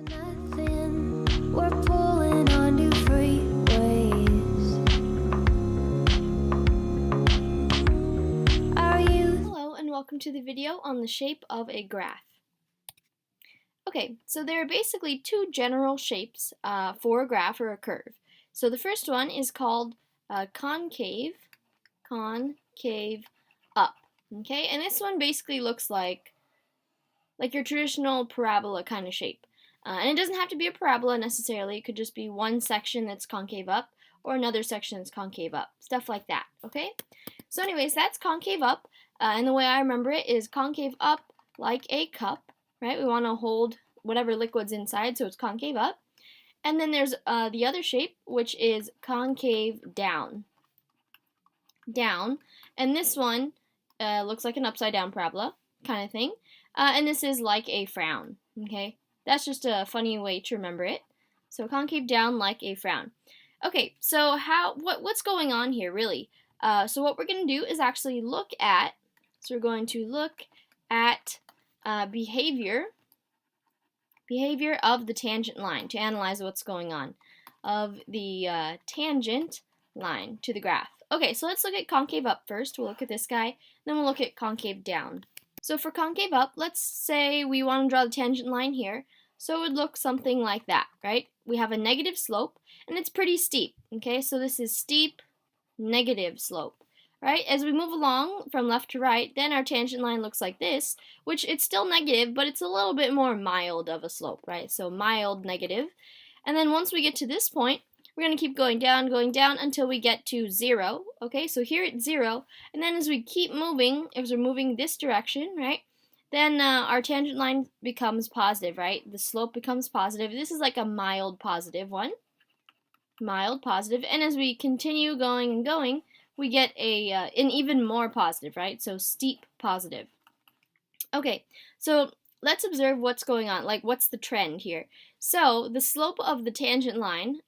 We're pulling on new freeways. Hello and welcome to the video on the shape of a graph. Okay, so there are basically two general shapes for a graph or a curve. So the first one is called concave up. Okay, and this one basically looks like your traditional parabola kind of shape. And it doesn't have to be a parabola necessarily. It could just be one section that's concave up or another section that's concave up. Stuff like that, okay? So anyways, that's concave up. And the way I remember it is concave up like a cup, right? We want to hold whatever liquid's inside, so it's concave up. And then there's the other shape, which is concave down. And this one looks like an upside down parabola kind of thing. And this is like a frown, okay? That's just a funny way to remember it. So concave down like a frown. Okay, so what's going on here really? So what we're going to do is actually look at behavior of the tangent line to analyze what's going on of the tangent line to the graph. Okay, so let's look at concave up first. We'll look at this guy, then we'll look at concave down. So for concave up, let's say we want to draw the tangent line here. So it would look something like that, right? We have a negative slope, and it's pretty steep, okay? So this is steep, negative slope, right? As we move along from left to right, then our tangent line looks like this, which it's still negative, but it's a little bit more mild of a slope, right? So mild, negative. And then once we get to this point, we're going to keep going down until we get to 0. Okay, so here it's 0. And then as we keep moving, if we're moving this direction, right, then our tangent line becomes positive, right? The slope becomes positive. This is like a mild positive one. Mild positive. And as we continue going, we get an even more positive, right? So steep positive. Okay, so let's observe what's going on, like what's the trend here. So the slope of the tangent line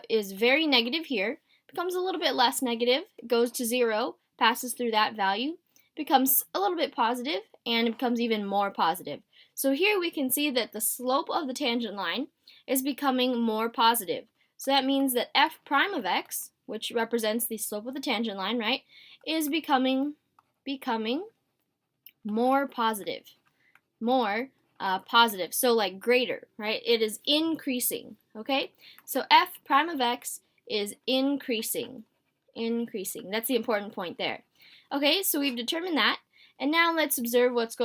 is very negative here, becomes a little bit less negative, goes to 0, passes through that value, becomes a little bit positive, and it becomes even more positive. So here we can see that the slope of the tangent line is becoming more positive. So that means that f prime of x, which represents the slope of the tangent line, right, is becoming more positive. Positive, so like greater, right? It is increasing, okay? So f prime of x is increasing. That's the important point there. Okay, so we've determined that, and now let's observe what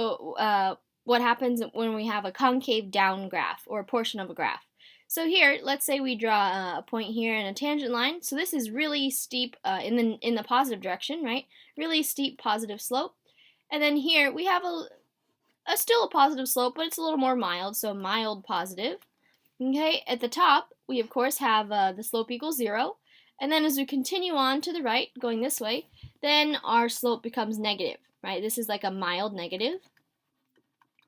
happens when we have a concave down graph or a portion of a graph. So here, let's say we draw a point here and a tangent line. So this is really steep in the positive direction, right? Really steep positive slope. And then here we have still a positive slope, but it's a little more mild, so mild positive. Okay, at the top, we of course have the slope equals 0, and then as we continue on to the right, going this way, then our slope becomes negative, right? This is like a mild negative,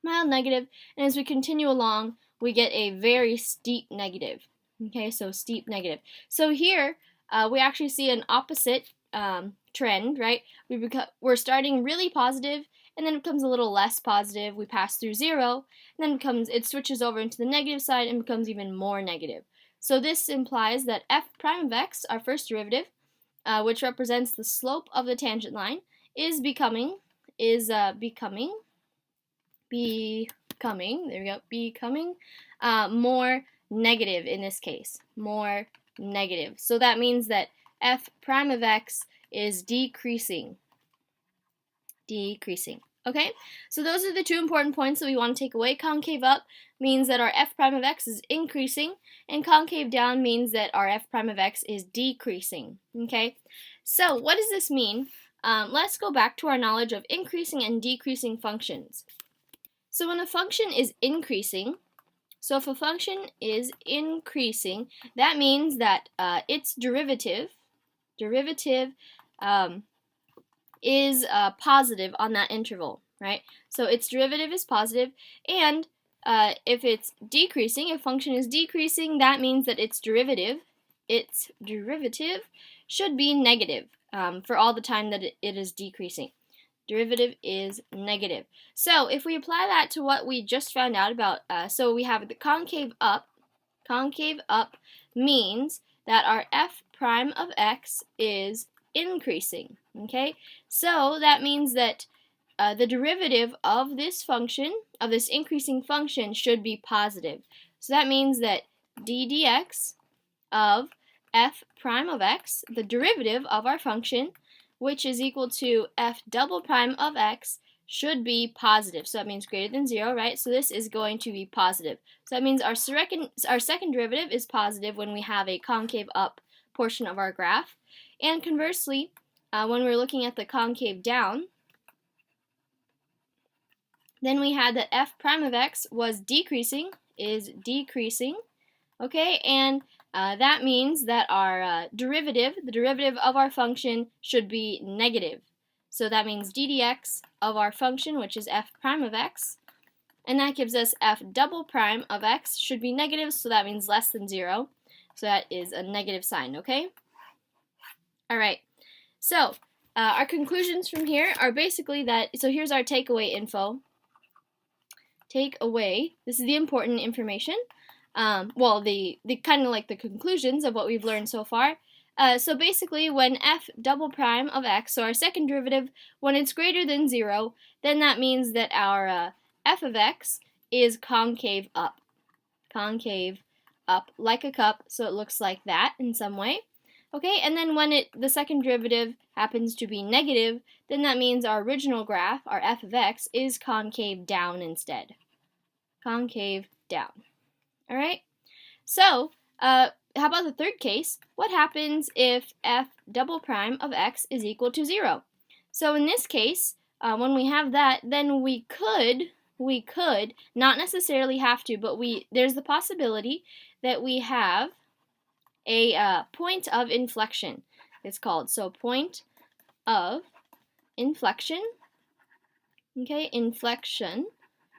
and as we continue along, we get a very steep negative. Okay, so steep negative. So here, we actually see an opposite trend, right? We're starting really positive, and then it becomes a little less positive. We pass through 0, and then it switches over into the negative side and becomes even more negative. So this implies that f prime of x, our first derivative, which represents the slope of the tangent line, is becoming more negative in this case. More negative. So that means that f prime of x is decreasing. Okay, so those are the two important points that we want to take away. Concave up means that our f prime of x is increasing, and concave down means that our f prime of x is decreasing. Okay, so what does this mean? Let's go back to our knowledge of increasing and decreasing functions. So when a function is increasing, if a function is increasing, that means that its derivative is positive on that interval, right? So its derivative is positive, and if it's decreasing, if function is decreasing, that means that its derivative should be negative for all the time that it is decreasing. Derivative is negative. So if we apply that to what we just found out about, so we have the concave up means that our f prime of x is increasing, okay? So that means that the derivative of this function, of this increasing function, should be positive. So that means that d dx of f prime of x, the derivative of our function, which is equal to f double prime of x, should be positive. So that means greater than 0, right? So this is going to be positive. So that means our second derivative is positive when we have a concave up portion of our graph. And conversely, when we're looking at the concave down, then we had that f prime of x was decreasing, okay? And that means that our derivative, the derivative of our function, should be negative. So that means d dx of our function, which is f prime of x, and that gives us f double prime of x should be negative, so that means less than 0. So that is a negative sign, okay? All right, so our conclusions from here are basically that, so here's our takeaway info. Takeaway, this is the important information. Well, the kind of like the conclusions of what we've learned so far. So basically, when f double prime of x, so our second derivative, when it's greater than 0, then that means that our f of x is concave up. Concave up, like a cup, so it looks like that in some way. Okay, and then when the second derivative happens to be negative, then that means our original graph, our f of x, is concave down instead. Concave down. All right, so how about the third case? What happens if f double prime of x is equal to 0? So in this case, when we have that, then we could, not necessarily have to, but there's the possibility that we have a point of inflection, it's called. So point of inflection, okay, inflection,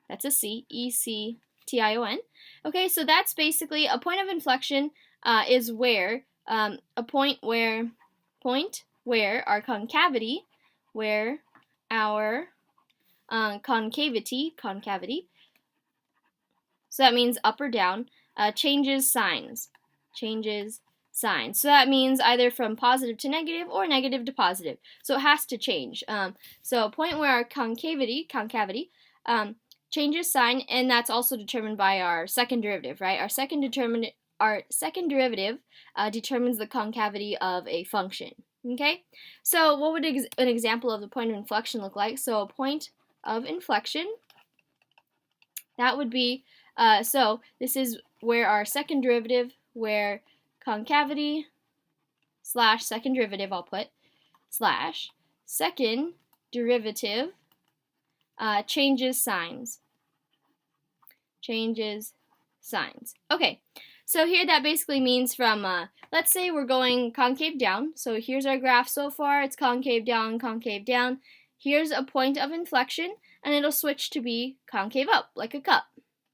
that's a C, E-C-T-I-O-N. Okay, so that's basically a point of inflection is where, a point where our concavity, concavity, so that means up or down, changes signs. So that means either from positive to negative or negative to positive. So it has to change. So a point where our concavity changes sign, and that's also determined by our second derivative, right? Our second derivative determines the concavity of a function. Okay. So what would an example of the point of inflection look like? So a point of inflection, that would be so this is where our second derivative, where concavity slash second derivative, I'll put slash second derivative changes signs. Okay, so here that basically means from, let's say we're going concave down. So here's our graph so far. It's concave down, concave down. Here's a point of inflection, and it'll switch to be concave up, like a cup.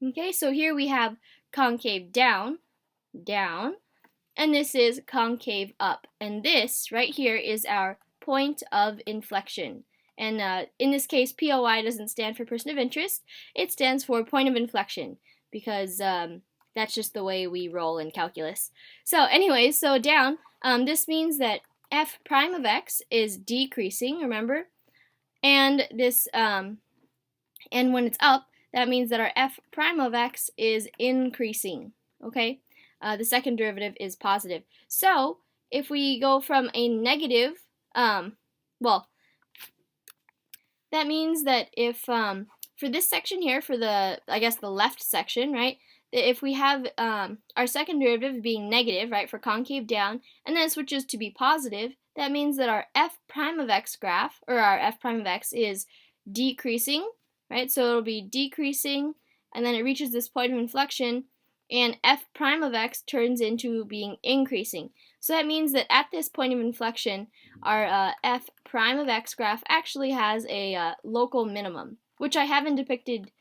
Okay, so here we have concave down, and this is concave up. And this right here is our point of inflection. And in this case, POI doesn't stand for person of interest. It stands for point of inflection, because that's just the way we roll in calculus. So anyways, so down, this means that f prime of x is decreasing, remember? And this, and when it's up, that means that our f prime of x is increasing, okay? The second derivative is positive. So if we go from a negative, well, that means that if, for this section here, for the, I guess the left section, right, if we have our second derivative being negative, right, for concave down, and then it switches to be positive, that means that our f prime of x graph, or our f prime of x, is decreasing, right? So it'll be decreasing, and then it reaches this point of inflection, and f prime of x turns into being increasing. So that means that at this point of inflection, our f prime of x graph actually has a local minimum, which I haven't depicted.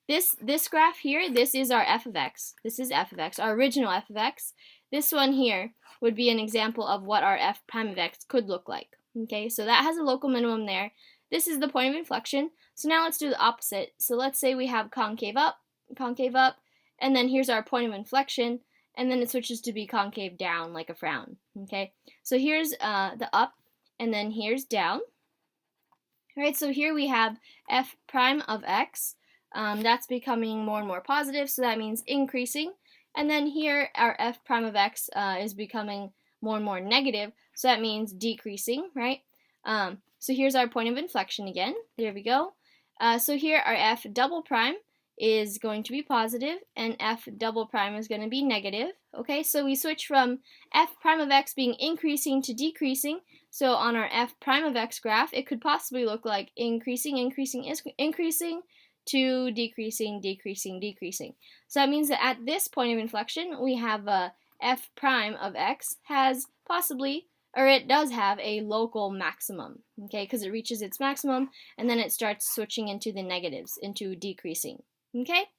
This graph here, this is our f of x. This is f of x, our original f of x. This one here would be an example of what our f prime of x could look like. Okay, so that has a local minimum there. this is the point of inflection. So now let's do the opposite. So let's say we have concave up, and then here's our point of inflection, and then it switches to be concave down like a frown. Okay, so here's the up, and then here's down. All right, so here we have f prime of x. That's becoming more and more positive, so that means increasing. And then here our f prime of x is becoming more and more negative, so that means decreasing, right? So here's our point of inflection again. There we go. So here our f double prime is going to be positive, and f double prime is going to be negative. Okay, so we switch from f prime of x being increasing to decreasing. So on our f prime of x graph, it could possibly look like increasing to decreasing. So that means that at this point of inflection, we have f prime of x has possibly, or it does have a local maximum, okay, because it reaches its maximum, and then it starts switching into the negatives, into decreasing, okay?